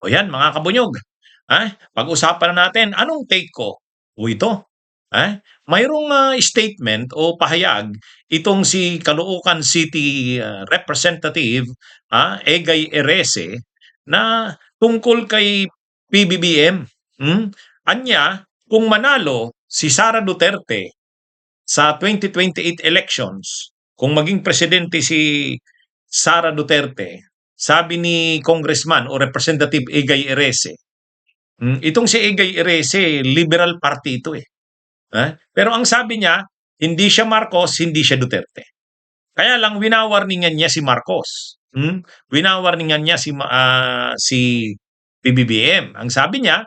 O yan mga kabunyog, pag-usapan na natin anong take ko. O ito, mayroong statement o pahayag itong si Caloocan City Representative Egay Erese na tungkol kay PBBM. Anya, kung manalo si Sara Duterte sa 2028 elections, kung maging presidente si Sara Duterte, sabi ni Congressman o Representative Egay Erese, itong si Egay Erese, liberal party ito eh. Pero ang sabi niya, hindi siya Marcos, hindi siya Duterte. Kaya lang winawarningan niya si Marcos. Winawarningan niya si PBBM. Ang sabi niya,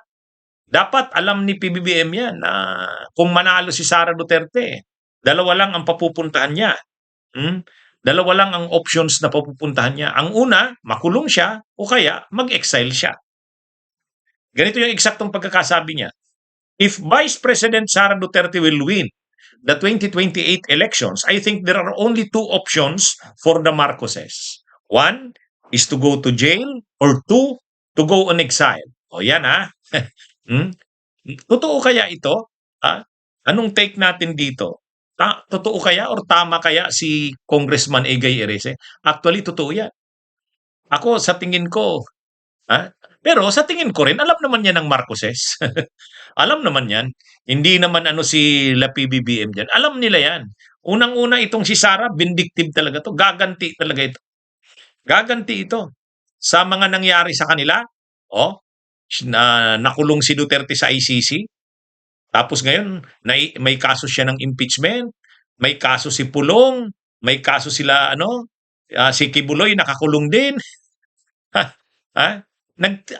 dapat alam ni PBBM yan na kung manalo si Sara Duterte, dalawa lang ang papupuntahan niya. Dalawa lang ang options na papupuntahan niya. Ang una, makulong siya o kaya mag-exile siya. Ganito yung eksaktong pagkakasabi niya. If Vice President Sara Duterte will win the 2028 elections, I think there are only two options for the Marcoses. One is to go to jail or two, to go on exile. O yan Totoo kaya ito? Anong take natin dito? Totoo kaya or tama kaya si Congressman Egay Erese? Actually, totoo yan. Ako, sa tingin ko, pero sa tingin ko rin, alam naman yan ng Marcoses. Alam naman yan. Hindi naman si La PBBM dyan. Alam nila yan. Unang-una itong si Sara, vindictive talaga to. Gaganti talaga ito. Gaganti ito. Sa mga nangyari sa kanila, nakulong si Duterte sa ICC. Tapos ngayon, may kaso siya ng impeachment, may kaso si Pulong, may kaso sila, si Kibuloy nakakulong din.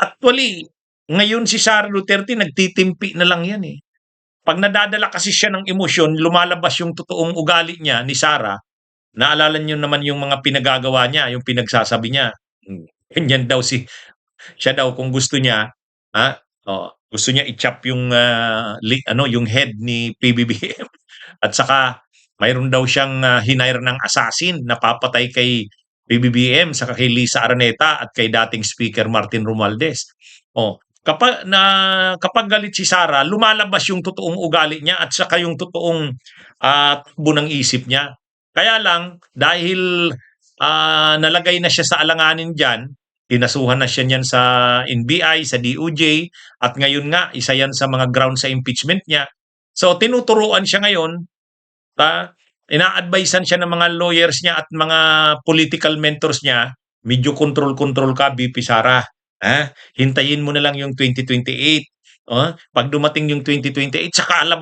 Actually, ngayon si Sara Duterte nagtitimpi na lang yan eh. Pag nadadala kasi siya ng emosyon, lumalabas yung totoong ugali niya ni Sara. Naalala niyo naman yung mga pinagagawa niya, yung pinagsasabi niya. Ganyan daw siya daw kung gusto niya, gusto niya i-chop yung yung head ni PBBM. At saka mayroon daw siyang hinire ng assassin na papatay kay PBBM sa kay Lisa Araneta at kay dating Speaker Martin Romualdez. Kapag galit si Sara, lumalabas yung totoong ugali niya at saka yung totoong takbo ng isip niya. Kaya lang dahil nalagay na siya sa alanganin diyan, tinasuhan na siya niyan sa NBI, sa DOJ, at ngayon nga isa yan sa mga ground sa impeachment niya. So tinuturuan siya ngayon, ina-advisean siya ng mga lawyers niya at mga political mentors niya, medyo control ka, BP Sara. Hintayin mo na lang yung 2028. Pag dumating yung 2028,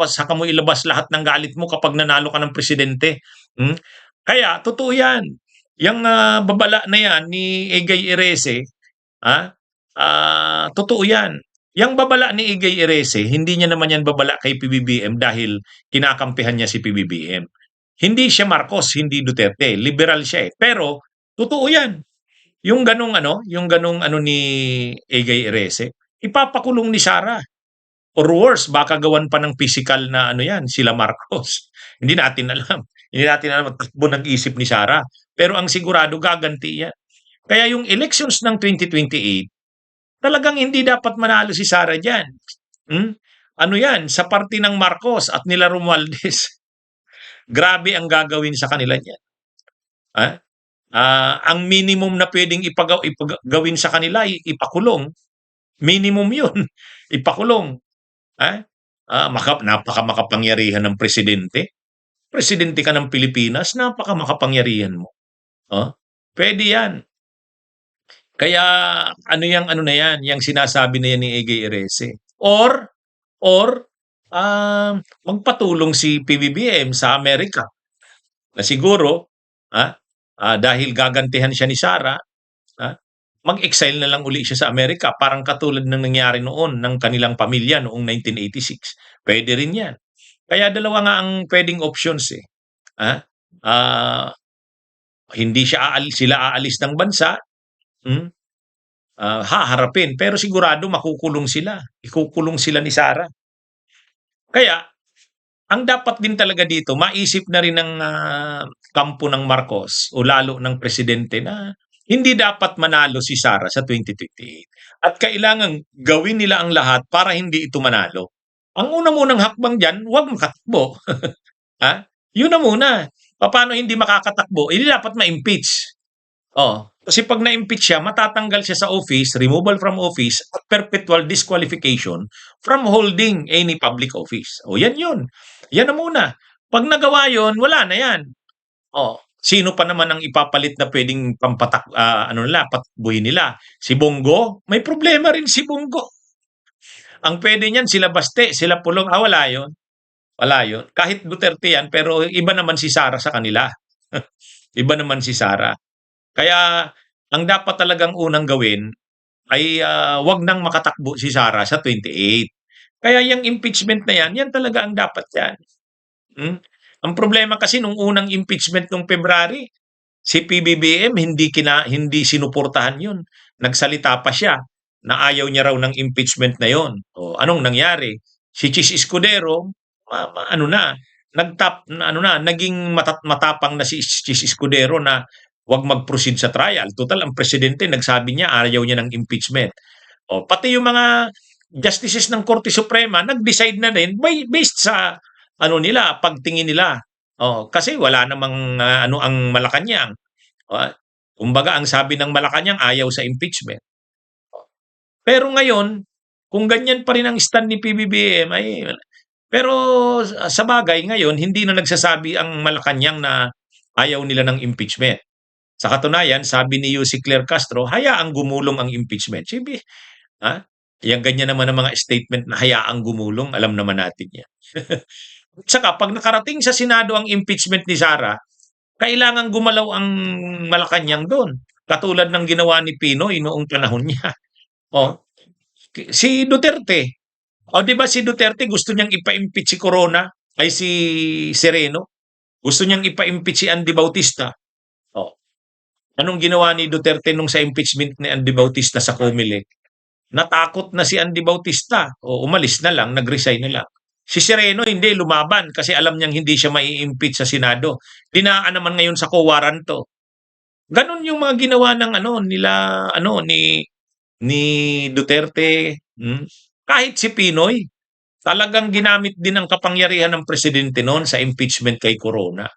saka mo ilabas lahat ng galit mo kapag nanalo ka ng presidente. Kaya, totoo yan. Yung babala na yan ni Egay Erese, totoo yan. Yung babala ni Egay Erese, hindi niya naman yan babala kay PBBM dahil kinakampihan niya si PBBM. Hindi siya Marcos, hindi Duterte. Liberal siya eh. Pero, totoo yan. Yung ganung ni Egay Erese, ipapakulong ni Sara. Or worse, baka gawan pa ng physical na yan, sila Marcos. Hindi natin alam. Hindi natin alam ang takbo ng isip ni Sara. Pero ang sigurado, gaganti yan. Kaya yung elections ng 2028, talagang hindi dapat manalo si Sara dyan. Yan, sa party ng Marcos at nila Romualdez. Grabe ang gagawin sa kanila niyan. Ang minimum na pwedeng ipagawin sa kanila ay ipakulong. Minimum yun. Ipakulong. Napakamakapangyarihan ng presidente. Presidente ka ng Pilipinas, napakamakapangyarihan mo. Pwede yan. Kaya na yan, yung sinasabi na yan ni Egay Erese. Or magpatulong si PBBM sa Amerika. Na siguro, dahil gagantihan siya ni Sara, mag-exile na lang uli siya sa Amerika, parang katulad ng nangyari noon ng kanilang pamilya noong 1986. Pwede rin yan. Kaya dalawa nga ang pwedeng options eh. Hindi sila aalis ng bansa, haharapin, pero sigurado makukulong sila. Ikukulong sila ni Sara. Kaya, ang dapat din talaga dito, maisip na rin ng kampo ng Marcos o lalo ng presidente na hindi dapat manalo si Sara sa 2028. at kailangang gawin nila ang lahat para hindi ito manalo. Ang una munang hakbang diyan, huwag makatakbo. Ha? Yun na muna. Papaano hindi makakatakbo? Eh, dapat ma-impeach. Oh, kasi pag na-impeach siya, matatanggal siya sa office, removal from office, at perpetual disqualification from holding any public office. O yan yun. Yan na muna. Pag nagawa yun, wala na yan. Oh, sino pa naman ang ipapalit na pwedeng ano nila, patakbuhin nila? Si Bongo? May problema rin si Bongo. Ang pwede niyan sila Baste, sila Pulong. Wala yun. Wala yun. Kahit Duterte yan, pero iba naman si Sara sa kanila. Iba naman si Sara. Kaya ang dapat talagang unang gawin ay wag nang makatakbo si Sara sa 28. Kaya yung impeachment na yan talaga ang dapat yan. Hmm? Ang problema kasi nung unang impeachment nung February, si PBBM hindi sinuportahan 'yun. Nagsalita pa siya na ayaw niya raw ng impeachment na 'yon. O anong nangyari? Si Chis Escudero, ano na, naging matapang na si Chis Escudero na wag mag-proceed sa trial. Total ang presidente nagsabi niya ayaw niya ng impeachment. O pati yung mga justices ng Korte Suprema nag-decide na din based sa ano nila, pagtingin nila. Oh, kasi wala namang ano ang Malacanang. Oh, kumbaga ang sabi ng Malacanang ayaw sa impeachment. Pero ngayon, kung ganyan pa rin ang stand ni PBBM ay pero sa bagay ngayon hindi na nagsasabi ang Malacanang na ayaw nila ng impeachment. Sa katunayan, sabi ni Yussi Claire Castro, hayaang gumulong ang impeachment. Sige, ha? Yang ganyan naman ang mga statement na hayaang gumulong, alam naman natin yan. Saka pag nakarating sa Senado ang impeachment ni Sara, kailangan gumalaw ang Malacanang doon. Katulad ng ginawa ni Pinoy noong panahon niya. Oh, si Duterte. O di ba si Duterte gusto niyang ipa-impeach si Corona ay si Sereno. Gusto niyang ipa-impeach si Andy Bautista. Oh. Anong ginawa ni Duterte nung sa impeachment ni Andy Bautista sa COMELEC? Natakot na si Andy Bautista. O umalis na lang, nag-resign na lang. Si Sereno hindi lumaban kasi alam niyang hindi siya mai-impeach sa Senado. Dinaan naman ngayon sa co-warranto. Ganon yung mga ginawa ng ni Duterte. Kahit si Pinoy, talagang ginamit din ang kapangyarihan ng presidente noon sa impeachment kay Corona.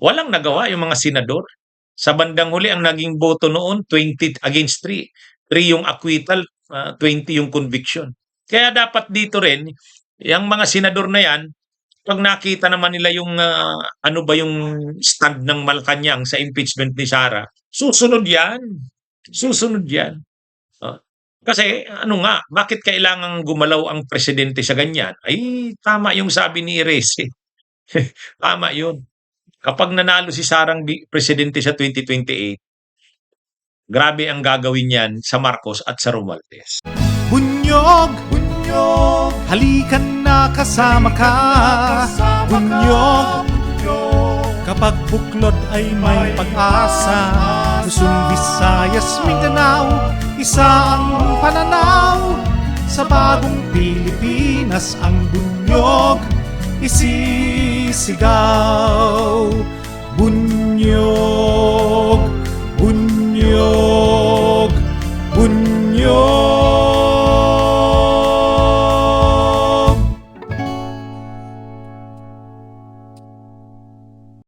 Walang nagawa yung mga senador. Sa bandang huli, ang naging boto noon, 20 against 3. 3 yung acquittal, 20 yung conviction. Kaya dapat dito rin, yung mga senador na yan, pag nakita naman nila yung ano ba yung stand ng Malacanang sa impeachment ni Sara, susunod yan. Susunod yan. Kasi ano nga, bakit kailangang gumalaw ang presidente sa ganyan? Ay, tama yung sabi ni Erese. Tama yun. Kapag nanalo si Sarang presidente sa 2028, grabe ang gagawin niyan sa Marcos at sa Romualdez. Bunyog, bunyog, halikan na kasama ka. Bunyog, kapag buklod ay may pag-asa. Luzon, Visayas, Mindanao, isa ang pananaw. Sa bagong Pilipinas ang bunyog isisigaw. Bunyog.